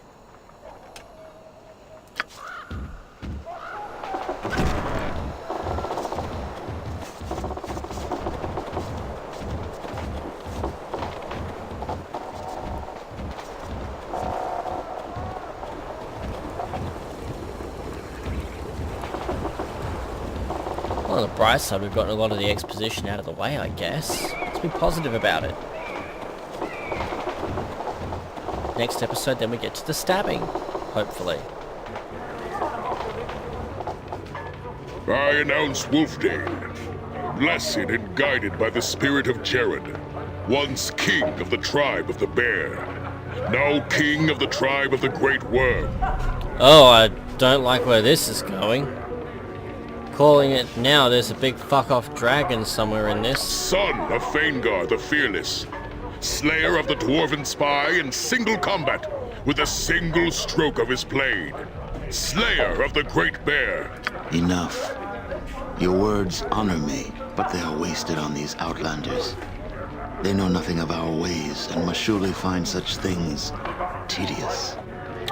On the bright side, we've gotten a lot of the exposition out of the way, I guess. Let's be positive about it. Next episode, then we get to the stabbing, hopefully. I announce Wolfdane, blessed and guided by the spirit of Jared, once king of the tribe of the bear, now king of the tribe of the great worm. Oh, I don't like where this is going. Calling it now, there's a big fuck-off dragon somewhere in this. Son of Faengar the Fearless, slayer of the dwarven spy in single combat with a single stroke of his blade, slayer of the great bear. Enough. Your words honor me, but they are wasted on these outlanders. They know nothing of our ways and must surely find such things tedious.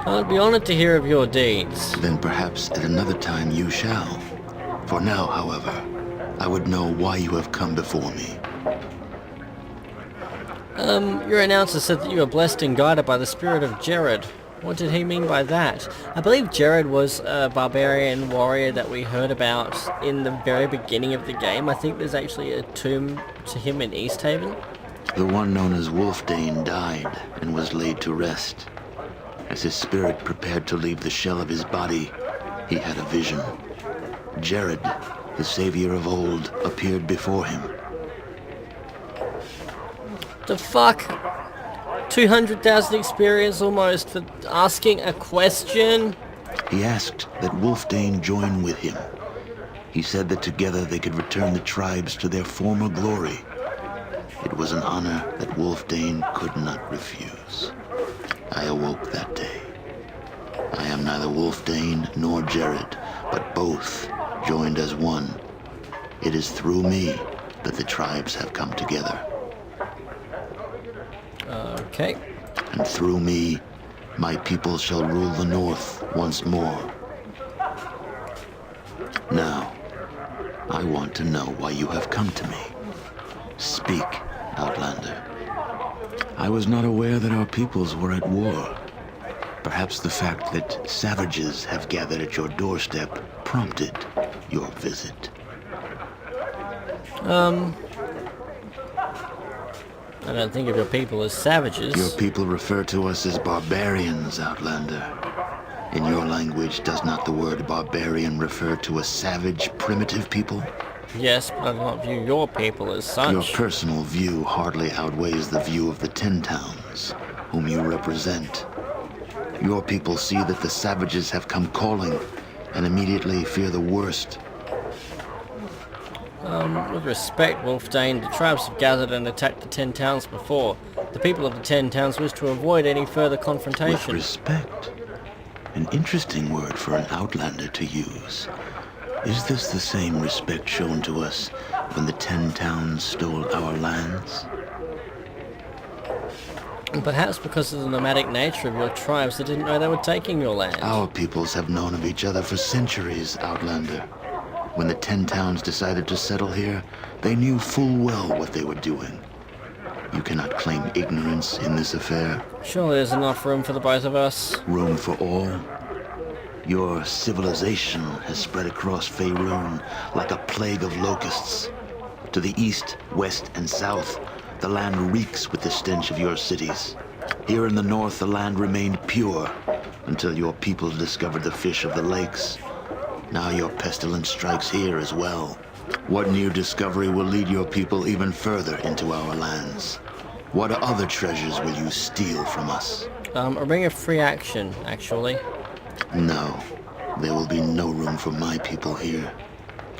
I'd be honored to hear of your deeds. Then perhaps at another time you shall. For now, however, I would know why you have come before me. Your announcer said that you were blessed and guided by the spirit of Jared. What did he mean by that? I believe Jared was a barbarian warrior that we heard about in the very beginning of the game. I think there's actually a tomb to him in Easthaven. The one known as Wolfdane died and was laid to rest. As his spirit prepared to leave the shell of his body, he had a vision. Jared, the savior of old, appeared before him. The fuck? 200,000 experience almost for asking a question? He asked that Wolfdane join with him. He said that together they could return the tribes to their former glory. It was an honor that Wolfdane could not refuse. I awoke that day. I am neither Wolfdane nor Jared, but both joined as one. It is through me that the tribes have come together. Okay. And through me, my people shall rule the north once more. Now, I want to know why you have come to me. Speak, Outlander. I was not aware that our peoples were at war. Perhaps the fact that savages have gathered at your doorstep prompted your visit. I don't think of your people as savages. Your people refer to us as barbarians, Outlander. In your language, does not the word barbarian refer to a savage, primitive people? Yes, but I do not view your people as such. Your personal view hardly outweighs the view of the 10 towns, whom you represent. Your people see that the savages have come calling, and immediately fear the worst. With respect, Wolfdane, the tribes have gathered and attacked the 10 towns before. The people of the 10 towns wish to avoid any further With confrontation. respect. An interesting word for an outlander to use. Is this the same respect shown to us when the 10 towns stole our lands? Perhaps because of the nomadic nature of your tribes, they didn't know they were taking your land. Our peoples have known of each other for centuries, Outlander. When the 10 towns decided to settle here, they knew full well what they were doing. You cannot claim ignorance in this affair. Surely there's enough room for the both of us. Room for all? Your civilization has spread across Faerun like a plague of locusts. To the east, west, and south, the land reeks with the stench of your cities. Here in the north, the land remained pure until your people discovered the fish of the lakes. Now your pestilence strikes here as well. What new discovery will lead your people even further into our lands? What other treasures will you steal from us? A ring of free action, actually. No, there will be no room for my people here.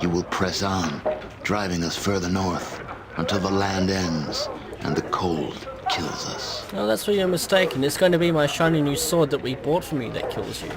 You will press on, driving us further north, until the land ends and the cold kills us. Oh, that's where you're mistaken. It's going to be my shiny new sword that we bought from you that kills you.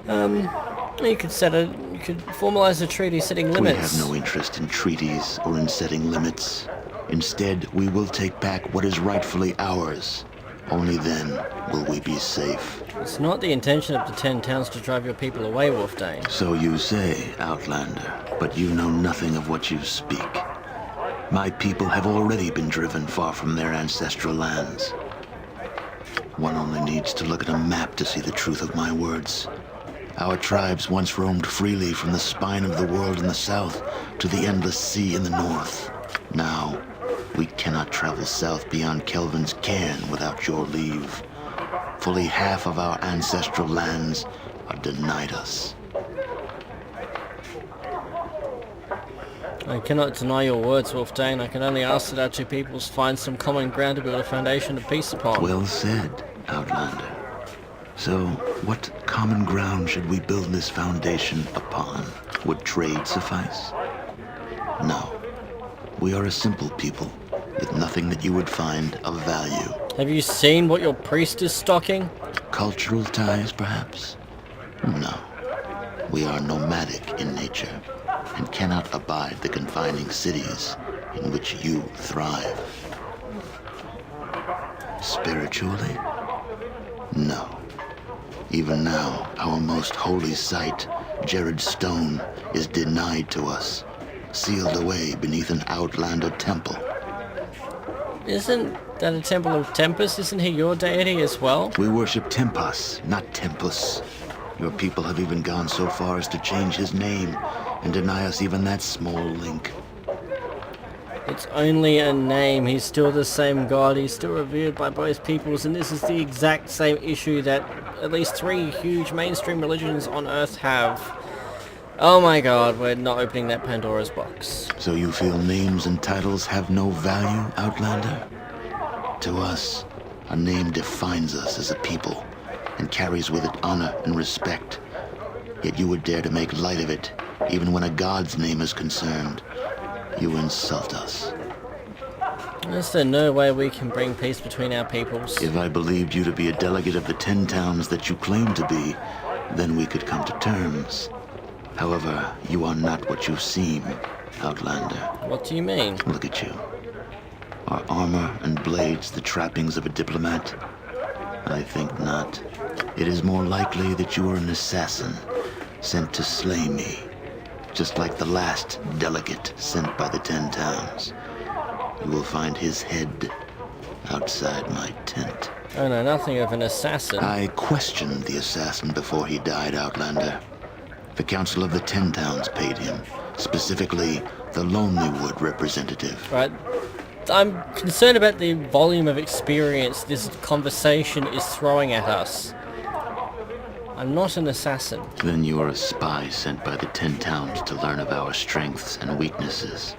You could formalize a treaty setting limits. We have no interest in treaties or in setting limits. Instead, we will take back what is rightfully ours. Only then will we be safe. It's not the intention of the 10 towns to drive your people away, Wolfdane. So you say, Outlander, but you know nothing of what you speak. My people have already been driven far from their ancestral lands. One only needs to look at a map to see the truth of my words. Our tribes once roamed freely from the spine of the world in the south to the endless sea in the north. Now, we cannot travel south beyond Kelvin's cairn without your leave. Fully half of our ancestral lands are denied us. I cannot deny your words, Wolfdane. I can only ask that our two peoples find some common ground to build a foundation of peace upon. Well said, Outlander. So, what common ground should we build this foundation upon? Would trade suffice? No. We are a simple people, with nothing that you would find of value. Have you seen what your priest is stocking? Cultural ties, perhaps? No. We are nomadic in nature, and cannot abide the confining cities in which you thrive. Spiritually? No. Even now, our most holy site, Jared's Stone, is denied to us, sealed away beneath an Outlander temple. Isn't that a temple of Tempest? Isn't he your deity as well? We worship Tempus, not Tempus. Your people have even gone so far as to change his name and deny us even that small link. It's only a name. He's still the same god. He's still revered by both peoples, and this is the exact same issue that at least 3 huge mainstream religions on Earth have. Oh my god, we're not opening that Pandora's box. So you feel names and titles have no value, Outlander? To us, a name defines us as a people and carries with it honor and respect. Yet you would dare to make light of it, even when a god's name is concerned. You insult us. Is there no way we can bring peace between our peoples? If I believed you to be a delegate of the 10 towns that you claim to be, then we could come to terms. However, you are not what you seem, Outlander. What do you mean? Look at you. Are armor and blades the trappings of a diplomat? I think not. It is more likely that you are an assassin, sent to slay me. Just like the last delegate sent by the 10 towns. You will find his head outside my tent. Oh no, nothing of an assassin. I questioned the assassin before he died, Outlander. The Council of the 10 Towns paid him, specifically the Lonelywood representative. Right. I'm concerned about the volume of experience this conversation is throwing at us. I'm not an assassin. Then you are a spy sent by the 10 Towns to learn of our strengths and weaknesses.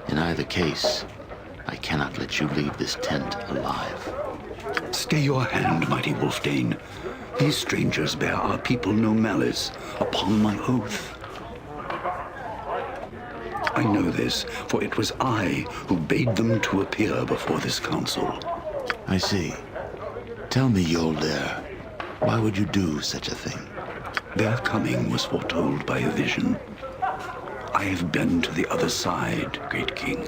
In either case, I cannot let you leave this tent alive. Stay your hand, mighty Wolfdane. These strangers bear our people no malice, upon my oath. I know this, for it was I who bade them to appear before this council. I see. Tell me, Yoldair, why would you do such a thing? Their coming was foretold by a vision. I have been to the other side, great king.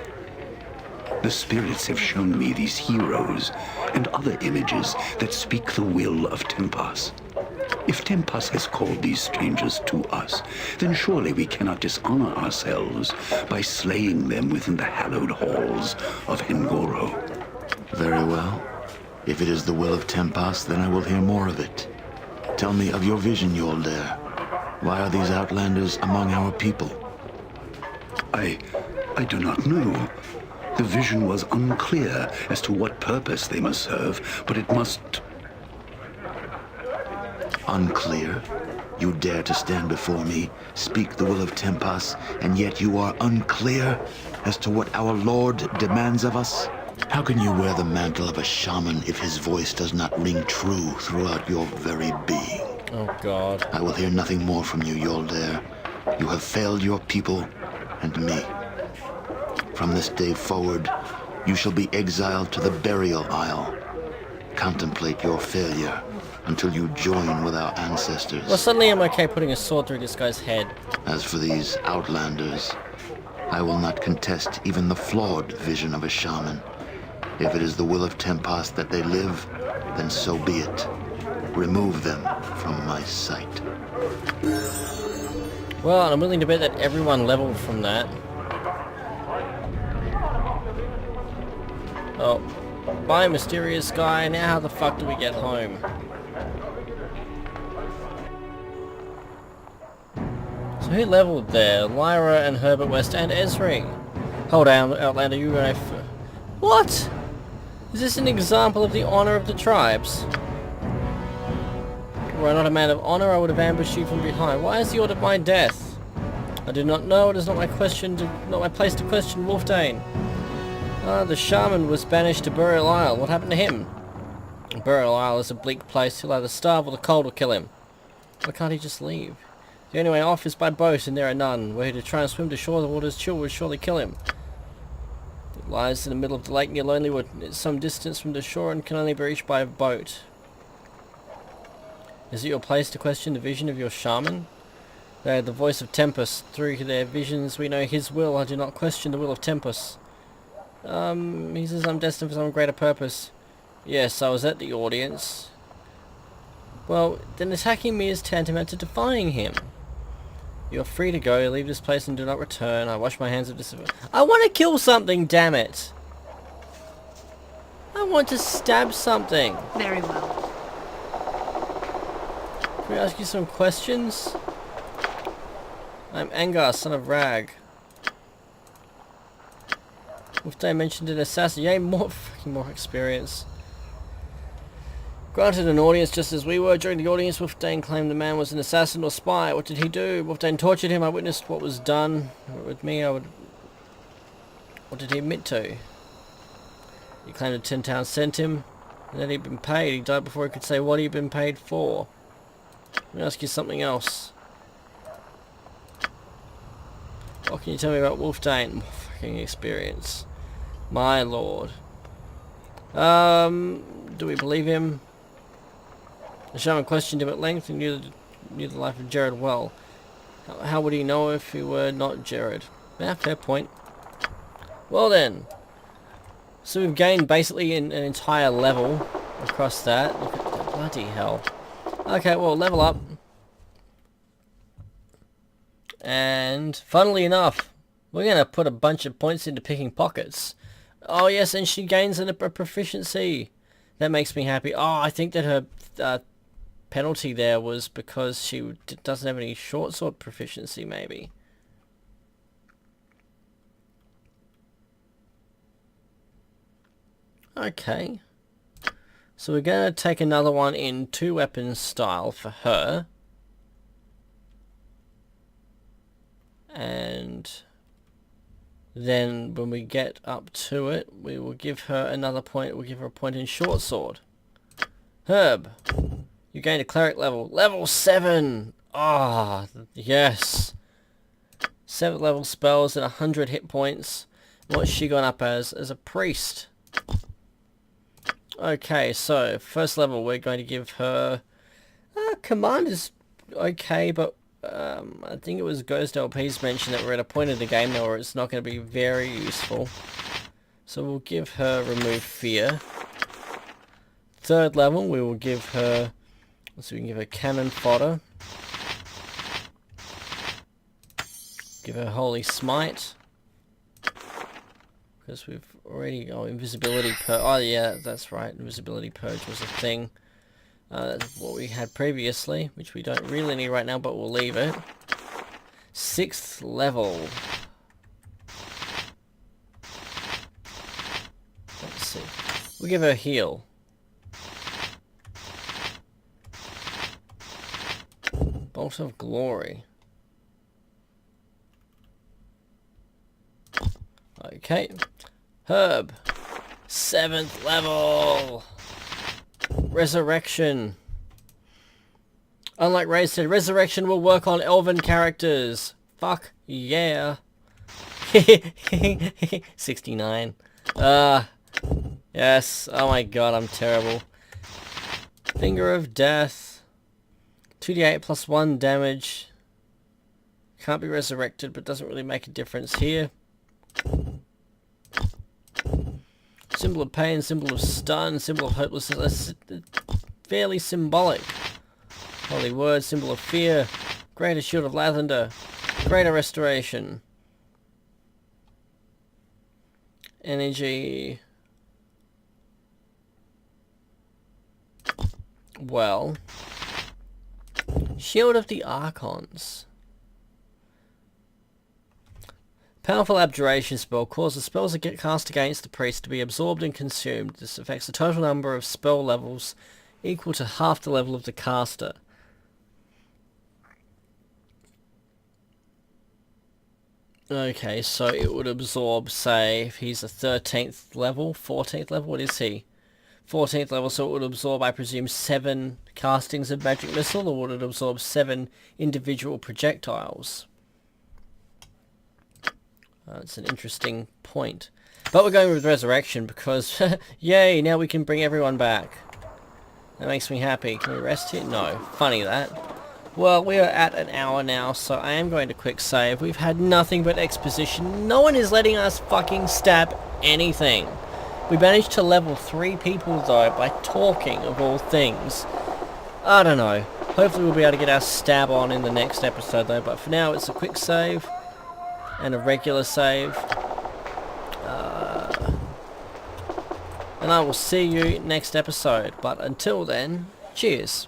The spirits have shown me these heroes and other images that speak the will of Tempas. If Tempas has called these strangers to us, then surely we cannot dishonor ourselves by slaying them within the hallowed halls of Hengoro. Very well. If it is the will of Tempas, then I will hear more of it. Tell me of your vision, Yoldair. Why are these outlanders among our people? I do not know. The vision was unclear as to what purpose they must serve, but it must... Unclear? You dare to stand before me, speak the will of Tempas, and yet you are unclear as to what our Lord demands of us? How can you wear the mantle of a shaman if his voice does not ring true throughout your very being? Oh God. I will hear nothing more from you, Yoldair. You have failed your people and me. From this day forward, you shall be exiled to the Burial Isle. Contemplate your failure until you join with our ancestors. Well, suddenly I'm okay putting a sword through this guy's head. As for these outlanders, I will not contest even the flawed vision of a shaman. If it is the will of Tempas that they live, then so be it. Remove them from my sight. Well, I'm willing to bet that everyone leveled from that. Oh, bye mysterious guy, now how the fuck do we get home? So who leveled there? Lyra and Herbert West and Esri. Hold on, Outlander, you go What? Is this an example of the honor of the tribes? Were I not a man of honor, I would have ambushed you from behind. Why has he ordered my death? I do not know. It is not my place to question Wolfdane. The shaman was banished to Burial Isle. What happened to him? Burial Isle is a bleak place. He'll either starve or the cold will kill him. Why can't he just leave? The only way off is by boat, and there are none. Were he to try and swim to shore, the water's chill would surely kill him. It lies in the middle of the lake near Lonelywood. It's some distance from the shore and can only be reached by a boat. Is it your place to question the vision of your shaman? They are the voice of Tempest. Through their visions we know his will. I do not question the will of Tempest. He says I'm destined for some greater purpose. Yes, I was at the audience. Well, then attacking me is tantamount to defying him. You're free to go, leave this place and do not return. I wash my hands of this. I want to kill something, damn it! I want to stab something. Very well. Can we ask you some questions? I'm Angar, son of Rag. Wolfdane mentioned an assassin. Yay, more experience. Granted an audience just as we were. During the audience, Wolfdane claimed the man was an assassin or spy. What did he do? Wolfdane tortured him. I witnessed what was done. With me, What did he admit to? He claimed that 10 towns sent him, and that he'd been paid. He died before he could say what he'd been paid for. Let me ask you something else. What can you tell me about Wolfdane? More fucking experience. My lord. Do we believe him? The shaman questioned him at length and knew the life of Jared well. How would he know if he were not Jared? Yeah, fair point. Well then. So we've gained basically an entire level across that. Look at that, bloody hell. Okay, well, level up. And funnily enough, we're going to put a bunch of points into picking pockets. Oh yes, and she gains a proficiency. That makes me happy. Oh, I think that her penalty there was because she doesn't have any short sword proficiency, maybe. Okay. So we're going to take another one in 2 weapons style for her. And then when we get up to it, we will give her another point. We'll give her a point in short sword. Herb, you gained a cleric level. Level 7! Ah, yes. 7th level spells and 100 hit points. What's she gone up as? As a priest. Okay, so first level we're going to give her... Commander's okay, but I think it was Ghost LP's mentioned that we're at a point in the game now where it's not going to be very useful. So we'll give her Remove Fear. 3rd level, we will give her, so we can give her Cannon Fodder. Give her Holy Smite. Because we've already, Invisibility Purge, oh yeah, that's right, Invisibility Purge was a thing. That's what we had previously, which we don't really need right now, but we'll leave it. 6th level. Let's see. We'll give her Heal. Bolt of Glory. Okay. Herb. 7th level. Resurrection. Unlike Ray said, Resurrection will work on elven characters. Fuck yeah. 69. Yes. Oh my god, I'm terrible. Finger of Death. 2d8 plus 1 damage. Can't be resurrected, but doesn't really make a difference here. Symbol of pain, symbol of stun, symbol of hopelessness. Fairly symbolic. Holy word, symbol of fear. Greater shield of lavender. Greater restoration. Energy. Well. Shield of the Archons. Powerful abjuration spell causes spells that get cast against the priest to be absorbed and consumed. This affects the total number of spell levels equal to half the level of the caster. Okay, so it would absorb, say, if he's a 13th level, 14th level, what is he? 14th level, so it would absorb, I presume, 7 castings of Magic Missile, or would it absorb 7 individual projectiles? That's an interesting point. But we're going with Resurrection because, yay, now we can bring everyone back. That makes me happy. Can we rest here? No. Funny that. Well, we are at an hour now, so I am going to quick save. We've had nothing but exposition. No one is letting us fucking stab anything. We managed to level 3 people, though, by talking, of all things. I don't know. Hopefully we'll be able to get our stab on in the next episode, though. But for now, it's a quick save. And a regular save. And I will see you next episode. But until then, cheers.